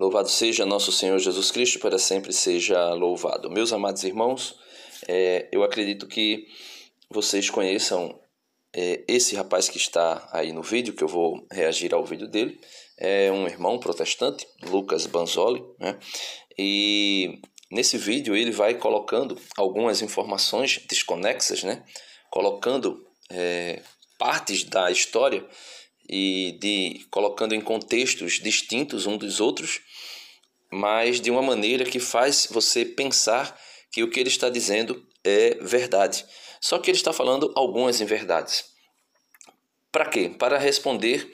Louvado seja nosso Senhor Jesus Cristo, para sempre seja louvado. Meus amados irmãos, eu acredito que vocês conheçam esse rapaz que está aí no vídeo, que eu vou reagir ao vídeo dele. É um irmão protestante, Lucas Banzoli, né? E nesse vídeo ele vai colocando algumas informações desconexas, né? Colocando partes da história e colocando em contextos distintos um dos outros, mas de uma maneira que faz você pensar que o que ele está dizendo é verdade. Só que ele está falando algumas inverdades. Para quê? Para responder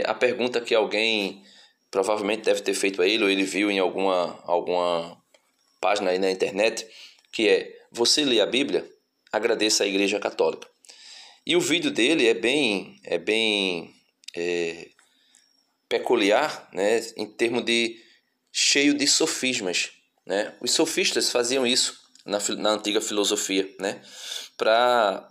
a pergunta que alguém provavelmente deve ter feito a ele, ou ele viu em alguma página aí na internet, que é: você lê a Bíblia? Agradeça à Igreja Católica. E o vídeo dele é bem peculiar, né, em termos de cheio de sofismas, né? Os sofistas faziam isso na antiga filosofia, né, para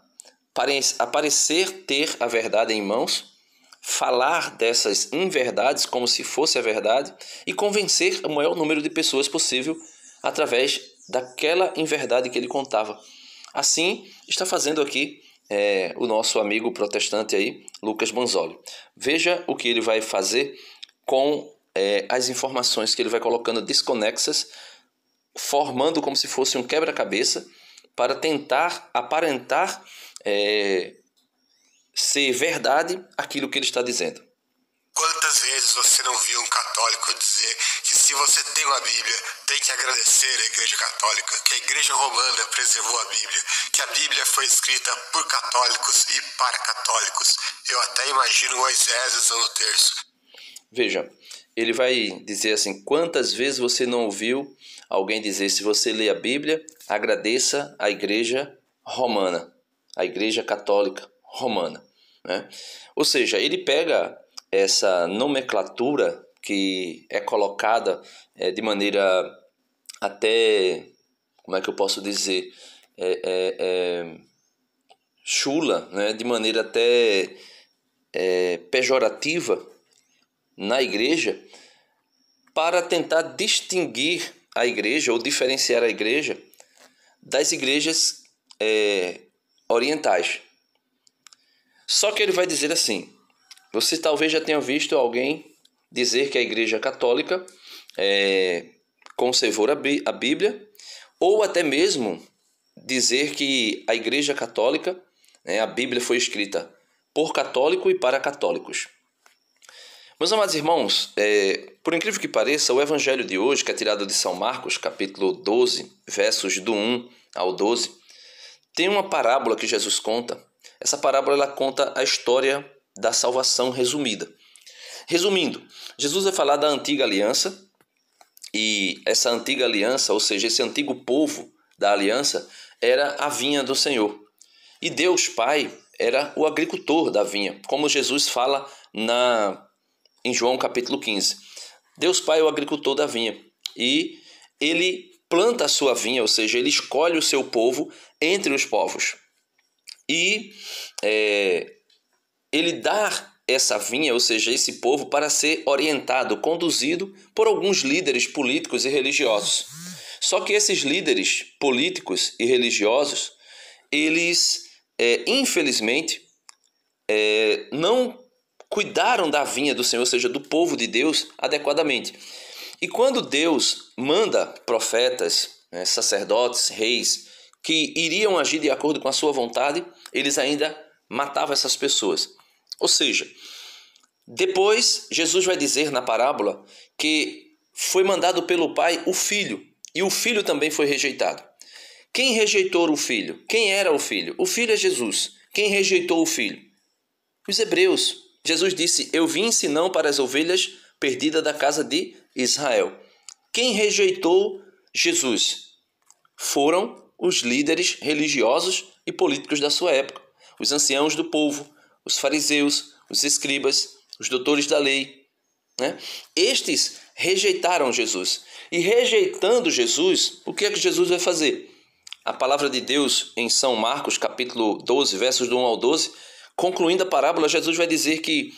aparecer ter a verdade em mãos, falar dessas inverdades como se fosse a verdade e convencer o maior número de pessoas possível através daquela inverdade que ele contava. Assim está fazendo aqui o nosso amigo protestante aí, Lucas Banzoli. Veja o que ele vai fazer com as informações que ele vai colocando desconexas, formando como se fosse um quebra-cabeça para tentar aparentar ser verdade aquilo que ele está dizendo. Quantas vezes você não viu um católico dizer que se você tem uma Bíblia, tem que agradecer à Igreja Católica, que a Igreja Romana preservou a Bíblia, que a Bíblia foi escrita por católicos e para católicos. Eu até imagino Moisés usando o terço. Veja, ele vai dizer assim: quantas vezes você não ouviu alguém dizer, se você lê a Bíblia, agradeça à Igreja Romana, a Igreja Católica Romana, né? Ou seja, ele pega essa nomenclatura que é colocada de maneira até, como é que eu posso dizer, chula, né? De maneira até pejorativa na igreja, para tentar distinguir a igreja ou diferenciar a igreja das igrejas orientais. Só que ele vai dizer assim: você talvez já tenha visto alguém dizer que a Igreja Católica conservou a Bíblia, ou até mesmo dizer que a Igreja Católica, a Bíblia foi escrita por católico e para católicos. Meus amados irmãos, por incrível que pareça, o Evangelho de hoje, que é tirado de São Marcos, capítulo 12, versos do 1 ao 12, tem uma parábola que Jesus conta. Essa parábola ela conta a história da salvação resumida. Resumindo, Jesus vai falar da antiga aliança, e essa antiga aliança, ou seja, esse antigo povo da aliança, era a vinha do Senhor. E Deus Pai era o agricultor da vinha, como Jesus fala em João capítulo 15. Deus Pai é o agricultor da vinha, e ele planta a sua vinha, ou seja, ele escolhe o seu povo entre os povos. E ele dá essa vinha, ou seja, esse povo, para ser orientado, conduzido por alguns líderes políticos e religiosos. Só que esses líderes políticos e religiosos, eles, infelizmente, não cuidaram da vinha do Senhor, ou seja, do povo de Deus, adequadamente. E quando Deus manda profetas, sacerdotes, reis, que iriam agir de acordo com a sua vontade, eles ainda matavam essas pessoas. Ou seja, depois Jesus vai dizer na parábola que foi mandado pelo Pai o Filho, e o Filho também foi rejeitado. Quem rejeitou o Filho? Quem era o Filho? O Filho é Jesus. Quem rejeitou o Filho? Os hebreus. Jesus disse: eu vim senão para as ovelhas perdidas da casa de Israel. Quem rejeitou Jesus? Foram os líderes religiosos e políticos da sua época, os anciãos do povo, os fariseus, os escribas, os doutores da lei, né? Estes rejeitaram Jesus. E rejeitando Jesus, o que é que Jesus vai fazer? A palavra de Deus em São Marcos, capítulo 12, versos do 1 ao 12, concluindo a parábola, Jesus vai dizer que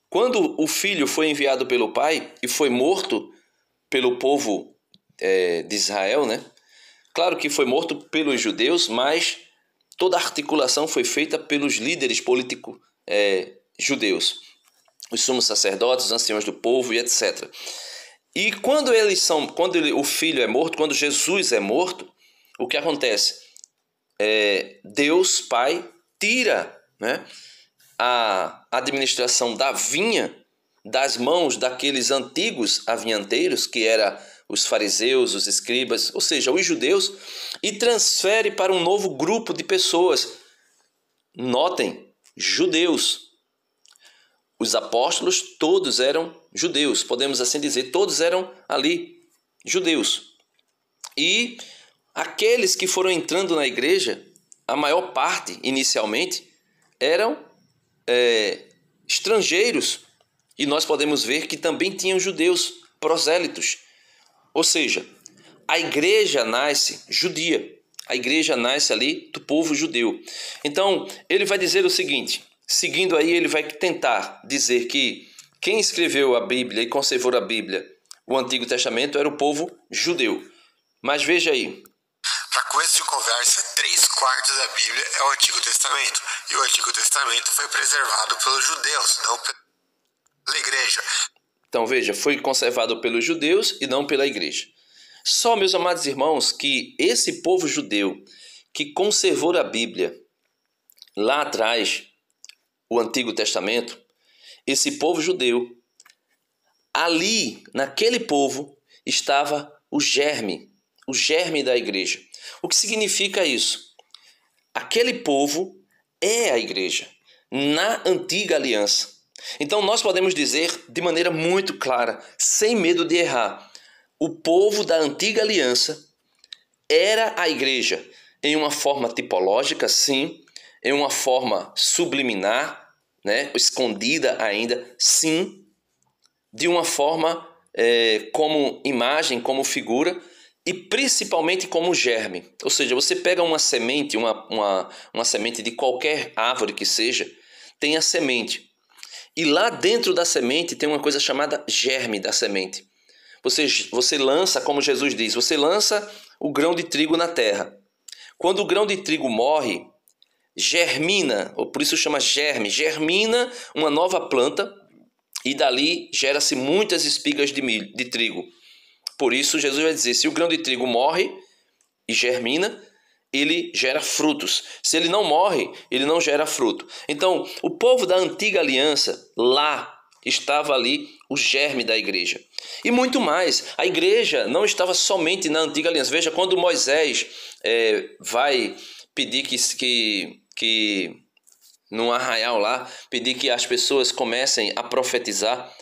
quando o filho foi enviado pelo Pai e foi morto pelo povo de Israel, né? Claro que foi morto pelos judeus, mas toda a articulação foi feita pelos líderes políticos judeus, os sumos sacerdotes, os anciãos do povo e etc. E quando o filho é morto, quando Jesus é morto, o que acontece? Deus Pai tira, né, a administração da vinha das mãos daqueles antigos avinhanteiros, que eram os fariseus, os escribas, ou seja, os judeus, e transfere para um novo grupo de pessoas. Notem, judeus. Os apóstolos todos eram judeus, podemos assim dizer, todos eram ali judeus. E aqueles que foram entrando na igreja, a maior parte, inicialmente, eram estrangeiros. E nós podemos ver que também tinham judeus prosélitos. Ou seja, a igreja nasce judia. A igreja nasce ali do povo judeu. Então, ele vai dizer o seguinte, seguindo aí, ele vai tentar dizer que quem escreveu a Bíblia e conservou a Bíblia, o Antigo Testamento, era o povo judeu. Mas veja aí. Para começo de conversa, 3/4 da Bíblia é o Antigo Testamento. E o Antigo Testamento foi preservado pelos judeus, não pela igreja. Então veja, foi conservado pelos judeus e não pela igreja. Só, meus amados irmãos, que esse povo judeu que conservou a Bíblia lá atrás, o Antigo Testamento, esse povo judeu, ali, naquele povo, estava o germe da igreja. O que significa isso? Aquele povo é a igreja, na antiga aliança. Então nós podemos dizer de maneira muito clara, sem medo de errar, o povo da antiga aliança era a igreja, em uma forma tipológica, sim, em uma forma subliminar, né, escondida ainda, sim, de uma forma como imagem, como figura, e principalmente como germe. Ou seja, você pega uma semente, uma semente de qualquer árvore que seja, tem a semente. E lá dentro da semente tem uma coisa chamada germe da semente. Você lança, como Jesus diz, você lança o grão de trigo na terra. Quando o grão de trigo morre, germina, ou por isso chama germe, germina uma nova planta e dali gera-se muitas espigas de trigo. Por isso Jesus vai dizer, se o grão de trigo morre e germina, ele gera frutos. Se ele não morre, ele não gera fruto. Então, o povo da antiga aliança, lá estava ali o germe da igreja. E muito mais, a igreja não estava somente na antiga aliança. Veja, quando Moisés vai pedir que num arraial lá, pedir que as pessoas comecem a profetizar,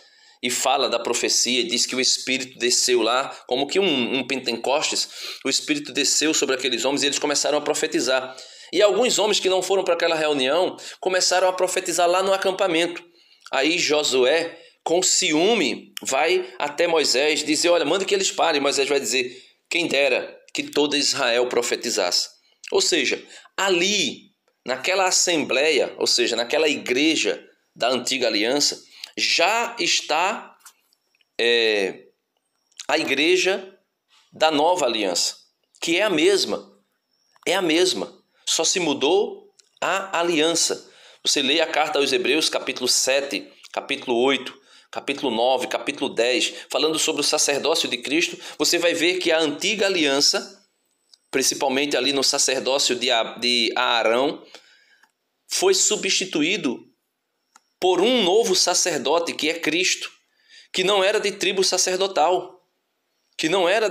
e fala da profecia, diz que o Espírito desceu lá, como que um Pentecostes, o Espírito desceu sobre aqueles homens e eles começaram a profetizar. E alguns homens que não foram para aquela reunião começaram a profetizar lá no acampamento. Aí Josué, com ciúme, vai até Moisés dizer, olha, manda que eles parem. Moisés vai dizer, quem dera que todo Israel profetizasse. Ou seja, ali, naquela assembleia, ou seja, naquela igreja da antiga aliança, já está a igreja da nova aliança, que é a mesma, só se mudou a aliança. Você lê a carta aos Hebreus, capítulo 7, capítulo 8, capítulo 9, capítulo 10, falando sobre o sacerdócio de Cristo, você vai ver que a antiga aliança, principalmente ali no sacerdócio de Arão, foi substituído por um novo sacerdote, que é Cristo, que não era de tribo sacerdotal, era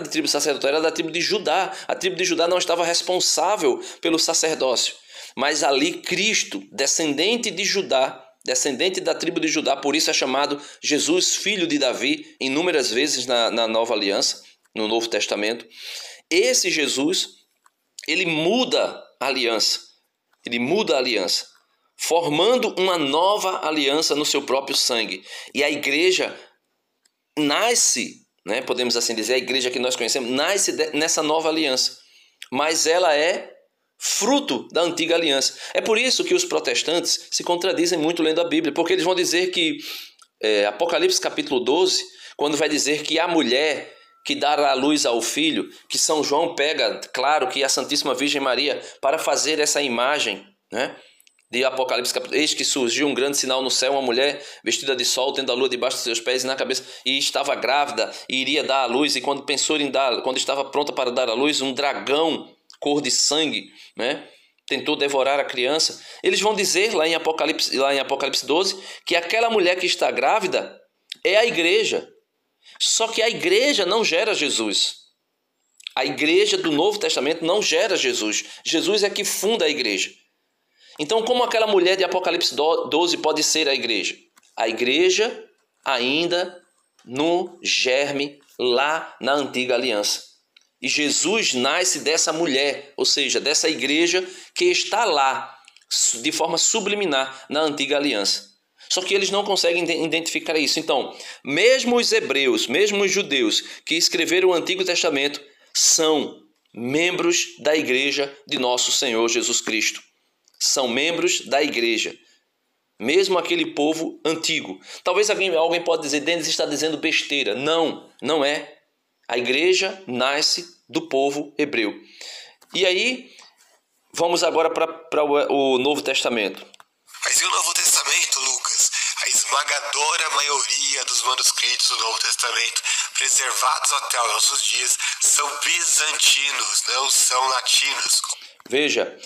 da tribo de Judá. A tribo de Judá não estava responsável pelo sacerdócio, mas ali Cristo, descendente de Judá, descendente da tribo de Judá, por isso é chamado Jesus, filho de Davi, inúmeras vezes na Nova Aliança, no Novo Testamento. Esse Jesus, ele muda a aliança, formando uma nova aliança no seu próprio sangue. E a igreja nasce, né, podemos assim dizer, a igreja que nós conhecemos, nasce nessa nova aliança. Mas ela é fruto da antiga aliança. É por isso que os protestantes se contradizem muito lendo a Bíblia, porque eles vão dizer que, Apocalipse capítulo 12, quando vai dizer que a mulher que dará à luz ao filho, que São João pega, claro, que a Santíssima Virgem Maria, para fazer essa imagem, né? De Apocalipse, eis que surgiu um grande sinal no céu, uma mulher vestida de sol, tendo a lua debaixo dos seus pés e na cabeça, e estava grávida e iria dar à luz, e quando pensou em dar, quando estava pronta para dar à luz, um dragão cor de sangue, né, tentou devorar a criança. Eles vão dizer lá em Apocalipse 12 que aquela mulher que está grávida é a igreja. Só que a igreja não gera Jesus. A igreja do Novo Testamento não gera Jesus. Jesus é que funda a igreja. Então, como aquela mulher de Apocalipse 12 pode ser a igreja? A igreja ainda no germe, lá na antiga aliança. E Jesus nasce dessa mulher, ou seja, dessa igreja que está lá, de forma subliminar, na antiga aliança. Só que eles não conseguem identificar isso. Então, mesmo os hebreus, mesmo os judeus que escreveram o Antigo Testamento, são membros da igreja de nosso Senhor Jesus Cristo. São membros da igreja, mesmo aquele povo antigo. Talvez alguém pode dizer, Denis está dizendo besteira. Não, não é. A igreja nasce do povo hebreu. E aí, vamos agora para o Novo Testamento. Mas e o Novo Testamento, Lucas? A esmagadora maioria dos manuscritos do Novo Testamento, preservados até os nossos dias, são bizantinos, não são latinos. Veja,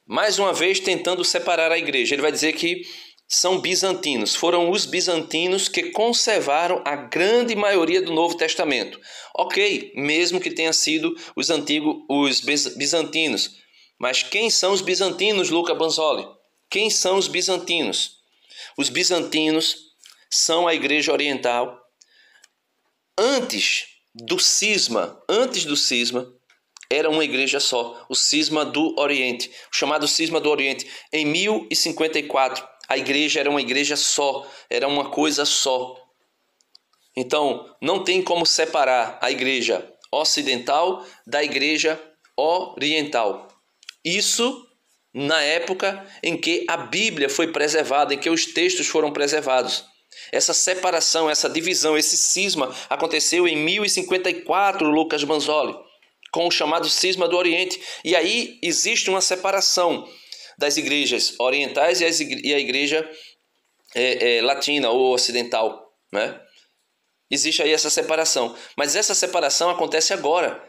mais uma vez tentando separar a igreja. Ele vai dizer que são bizantinos. Foram os bizantinos que conservaram a grande maioria do Novo Testamento. Ok, mesmo que tenha sido os bizantinos. Mas quem são os bizantinos, Luca Banzoli? Quem são os bizantinos? Os bizantinos são a igreja oriental. Antes do cisma, era uma igreja só, o cisma do Oriente, o chamado cisma do Oriente. Em 1054, a igreja era uma igreja só, era uma coisa só. Então, não tem como separar a igreja ocidental da igreja oriental. Isso na época em que a Bíblia foi preservada, em que os textos foram preservados. Essa separação, essa divisão, esse cisma aconteceu em 1054, Lucas Banzoli, com o chamado cisma do Oriente. E aí existe uma separação das igrejas orientais e a igreja latina ou ocidental, né? Existe aí essa separação. Mas essa separação acontece agora.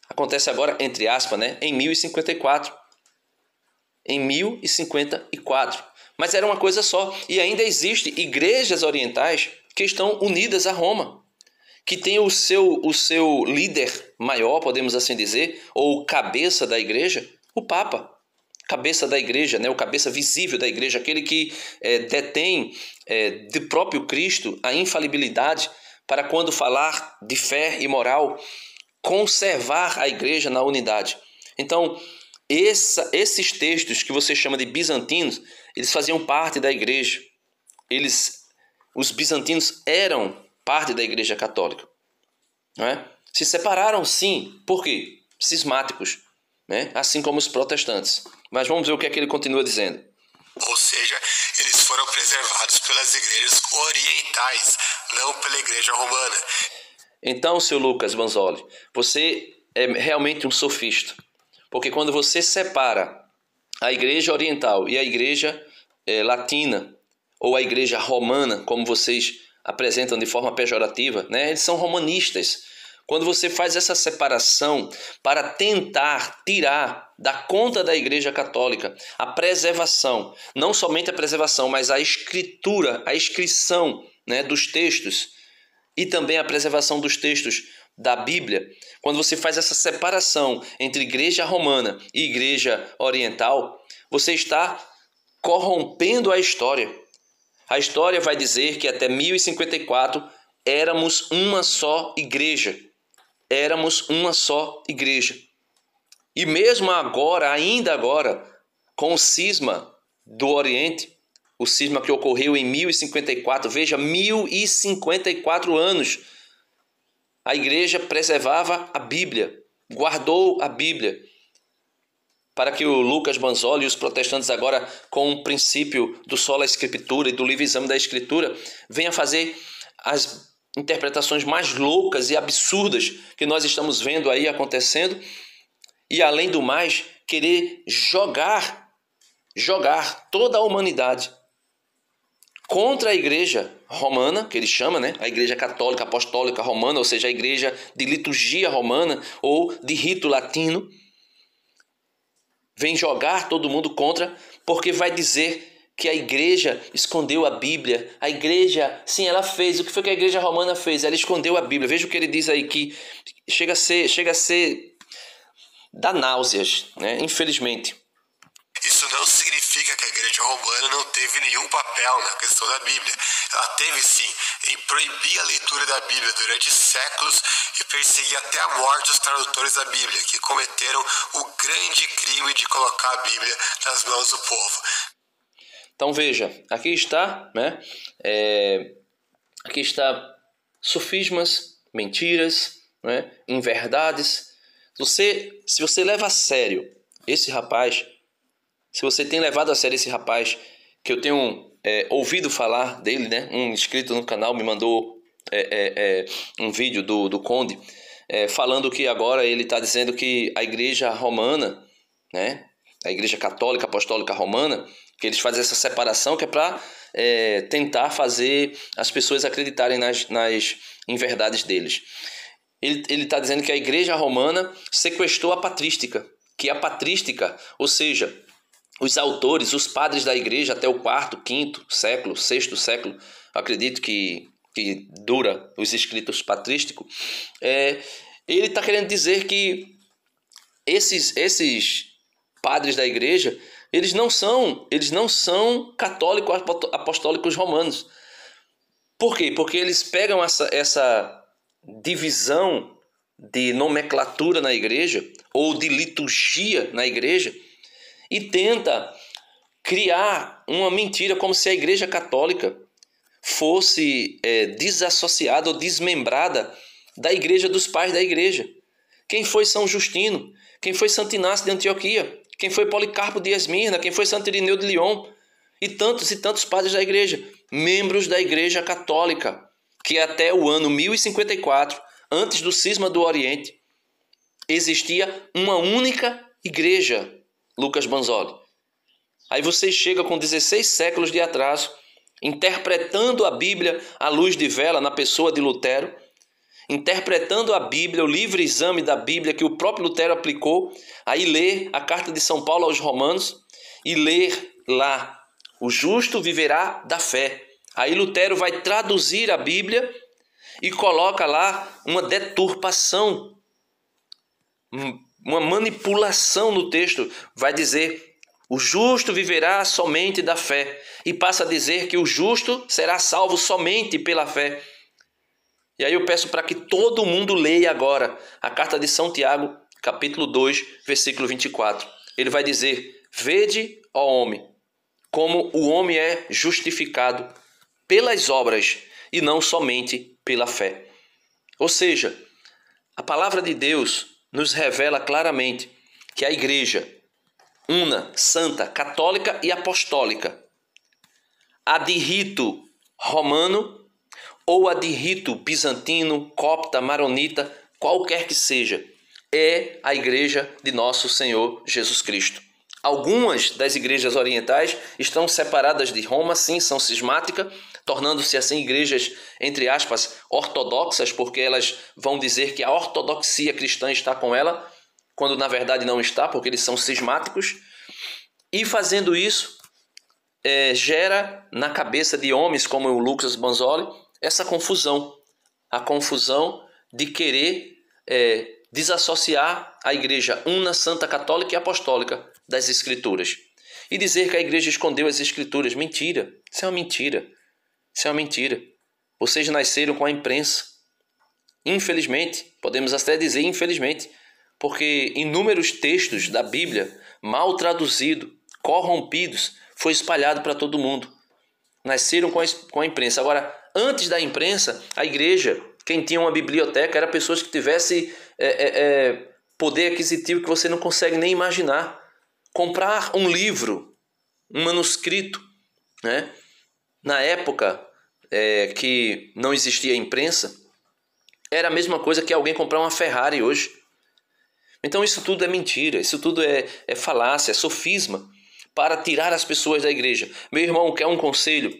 Acontece agora, entre aspas, né? Em 1054. Em 1054. Mas era uma coisa só. E ainda existem igrejas orientais que estão unidas a Roma, que tem o seu líder maior, podemos assim dizer, ou cabeça da igreja, o Papa. Cabeça da igreja, né? O cabeça visível da igreja, aquele que detém de próprio Cristo a infalibilidade para, quando falar de fé e moral, conservar a igreja na unidade. Então, esses textos que você chama de bizantinos, eles faziam parte da igreja. Os bizantinos eram parte da igreja católica, não é? Se separaram, sim. Por quê? Cismáticos, né? Assim como os protestantes. Mas vamos ver o que é que ele continua dizendo. Ou seja, eles foram preservados pelas igrejas orientais, não pela igreja romana. Então, seu Lucas Banzoli, você é realmente um sofista. Porque quando você separa a igreja oriental e a igreja latina, ou a igreja romana, como vocês apresentam de forma pejorativa, né? Eles são romanistas. Quando você faz essa separação para tentar tirar da conta da Igreja Católica a preservação, não somente a preservação, mas a escritura, a inscrição, né, dos textos e também a preservação dos textos da Bíblia, quando você faz essa separação entre Igreja Romana e Igreja Oriental, você está corrompendo a história. A história vai dizer que até 1054 éramos uma só igreja. Éramos uma só igreja. E mesmo agora, ainda agora, com o cisma do Oriente, o cisma que ocorreu em 1054, veja, 1054 anos, a igreja preservava a Bíblia, guardou a Bíblia, para que o Lucas Banzoli e os protestantes agora, com o princípio do sola escritura e do livre exame da escritura, venham fazer as interpretações mais loucas e absurdas que nós estamos vendo aí acontecendo, e além do mais, querer jogar toda a humanidade contra a igreja romana, que ele chama, né? A igreja católica, apostólica romana, ou seja, a igreja de liturgia romana ou de rito latino. Vem jogar todo mundo contra, porque vai dizer que a igreja escondeu a Bíblia. A igreja, sim, ela fez. O que foi que a igreja romana fez? Ela escondeu a Bíblia. Veja o que ele diz aí, que chega a ser dá náuseas, né? Infelizmente. Isso não significa que a igreja romana não teve nenhum papel na questão da Bíblia. Ela teve sim em proibir a leitura da Bíblia durante séculos e perseguir até a morte os tradutores da Bíblia, que cometeram o grande crime de colocar a Bíblia nas mãos do povo. Então veja, aqui está, né? Aqui está sofismas, mentiras, né? Inverdades. Se você leva a sério esse rapaz, se você tem levado a sério esse rapaz, que eu tenho ouvido falar dele, né? Um inscrito no canal me mandou um vídeo do Conde, falando que agora ele está dizendo que a igreja romana, né? A igreja católica, apostólica romana, que eles fazem essa separação que é para tentar fazer as pessoas acreditarem nas inverdades deles. Ele está dizendo que a igreja romana sequestrou a patrística, que a patrística, ou seja, os autores, os padres da igreja até o quarto, quinto século, sexto século, acredito que dura os escritos patrísticos, ele está querendo dizer que esses padres da igreja, eles não são católicos apostólicos romanos. Por quê? Porque eles pegam essa divisão de nomenclatura na igreja ou de liturgia na igreja e tenta criar uma mentira como se a igreja católica fosse desassociada ou desmembrada da igreja dos pais da igreja. Quem foi São Justino? Quem foi Santo Inácio de Antioquia? Quem foi Policarpo de Esmirna? Quem foi Santo Irineu de Lyon? E tantos padres da igreja, membros da igreja católica, que até o ano 1054, antes do cisma do Oriente, existia uma única igreja, Lucas Banzoli. Aí você chega com 16 séculos de atraso, interpretando a Bíblia à luz de vela na pessoa de Lutero, interpretando a Bíblia, o livre exame da Bíblia que o próprio Lutero aplicou, aí lê a carta de São Paulo aos Romanos e ler lá, o justo viverá da fé. Aí Lutero vai traduzir a Bíblia e coloca lá uma deturpação, uma manipulação no texto. Vai dizer, o justo viverá somente da fé. E passa a dizer que o justo será salvo somente pela fé. E aí eu peço para que todo mundo leia agora a carta de São Tiago, capítulo 2, versículo 24. Ele vai dizer, vede, ó homem, como o homem é justificado pelas obras e não somente pela fé. Ou seja, a palavra de Deus nos revela claramente que a igreja una, santa, católica e apostólica, a de rito romano ou a de rito bizantino, copta, maronita, qualquer que seja, é a igreja de nosso Senhor Jesus Cristo. Algumas das igrejas orientais estão separadas de Roma, sim, são cismáticas, tornando-se assim igrejas, entre aspas, ortodoxas, porque elas vão dizer que a ortodoxia cristã está com ela, quando na verdade não está, porque eles são cismáticos. E fazendo isso, gera na cabeça de homens como o Lucas Banzoli essa confusão, a confusão de querer desassociar a igreja una, santa, católica e apostólica das escrituras. E dizer que a igreja escondeu as escrituras. Mentira. Isso é uma mentira. Isso é uma mentira. Vocês nasceram com a imprensa. Infelizmente, podemos até dizer infelizmente, porque inúmeros textos da Bíblia, mal traduzidos, corrompidos, foi espalhado para todo mundo. Nasceram com a imprensa. Agora, antes da imprensa, a igreja, quem tinha uma biblioteca, eram pessoas que tivessem poder aquisitivo que você não consegue nem imaginar. Comprar um livro, um manuscrito, né? Na época, que não existia imprensa, era a mesma coisa que alguém comprar uma Ferrari hoje. Então isso tudo é mentira, isso tudo é falácia, é sofisma para tirar as pessoas da igreja. Meu irmão, quer um conselho?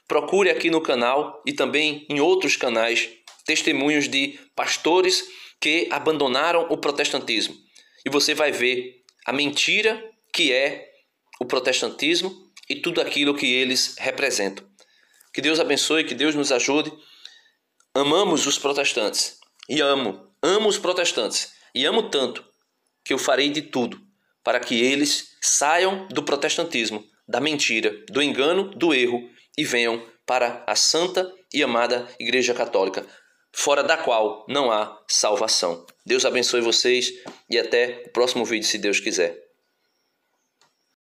Procure aqui no canal e também em outros canais testemunhos de pastores que abandonaram o protestantismo. E você vai ver a mentira que é o protestantismo e tudo aquilo que eles representam. Que Deus abençoe, que Deus nos ajude. Amamos os protestantes e amo os protestantes e amo tanto que eu farei de tudo para que eles saiam do protestantismo, da mentira, do engano, do erro e venham para a santa e amada Igreja Católica, fora da qual não há salvação. Deus abençoe vocês e até o próximo vídeo, se Deus quiser.